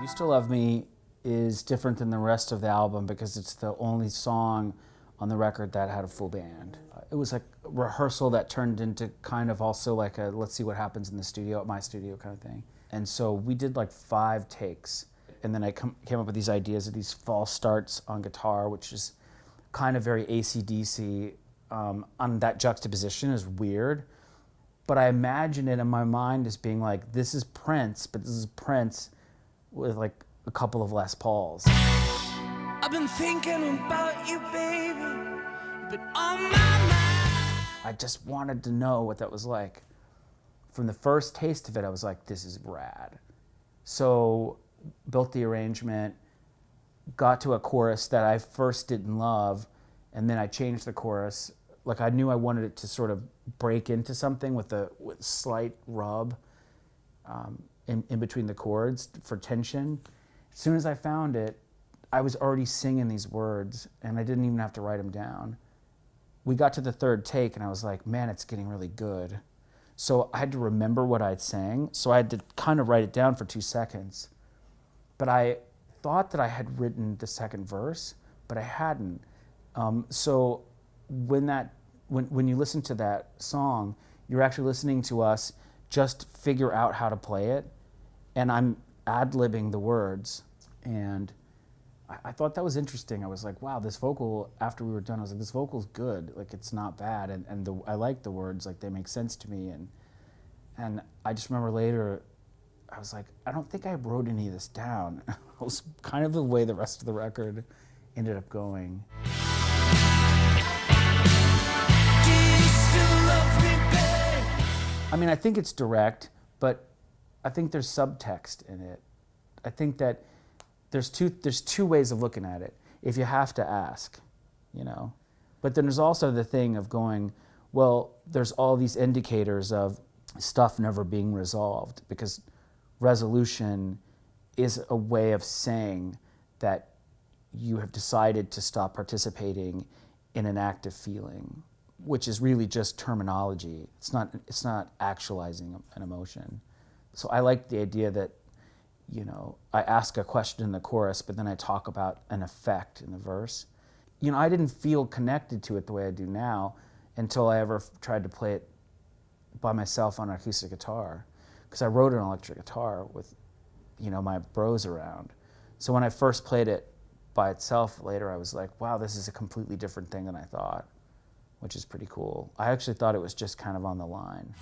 Used to Love Me is different than the rest of the album because it's the only song on the record that had a full band. It was like a rehearsal that turned into kind of also like a let's see what happens in the studio, at my studio kind of thing. And so we did like 5 takes. And then I came up with these ideas of these false starts on guitar, which is kind of very AC/DC. On that juxtaposition is weird. But I imagine it in my mind as being like, this is Prince, but this is Prince with like a couple of Les Pauls. I've been thinking about you, baby, but on my mind. I just wanted to know what that was like. From the first taste of it, I was like, this is rad. So built the arrangement, got to a chorus that I first didn't love, and then I changed the chorus. Like I knew I wanted it to sort of break into something with slight rub in between the chords for tension. As soon as I found it, I was already singing these words, and I didn't even have to write them down. We got to the 3rd take, and I was like, man, it's getting really good. So I had to remember what I'd sang, so I had to kind of write it down for 2 seconds. But I thought that I had written the 2nd verse, but I hadn't. So when you listen to that song, you're actually listening to us just figure out how to play it, and I'm ad-libbing the words. And I thought that was interesting. I was like, wow, this vocal, after we were done, I was like, this vocal's good. Like, it's not bad, and I like the words, like, they make sense to me. And I just remember later, I was like, I don't think I wrote any of this down. It was kind of the way the rest of the record ended up going. I mean, I think it's direct, but I think there's subtext in it. I think that there's two ways of looking at it. If you have to ask, you know. But then there's also the thing of going, well, there's all these indicators of stuff never being resolved, because resolution is a way of saying that you have decided to stop participating in an active feeling, which is really just terminology. It's not actualizing an emotion. So I like the idea that, you know, I ask a question in the chorus, but then I talk about an effect in the verse. You know, I didn't feel connected to it the way I do now until I ever tried to play it by myself on an acoustic guitar, because I wrote an electric guitar with, you know, my bros around. So when I first played it by itself later, I was like, wow, this is a completely different thing than I thought, which is pretty cool. I actually thought it was just kind of on the line.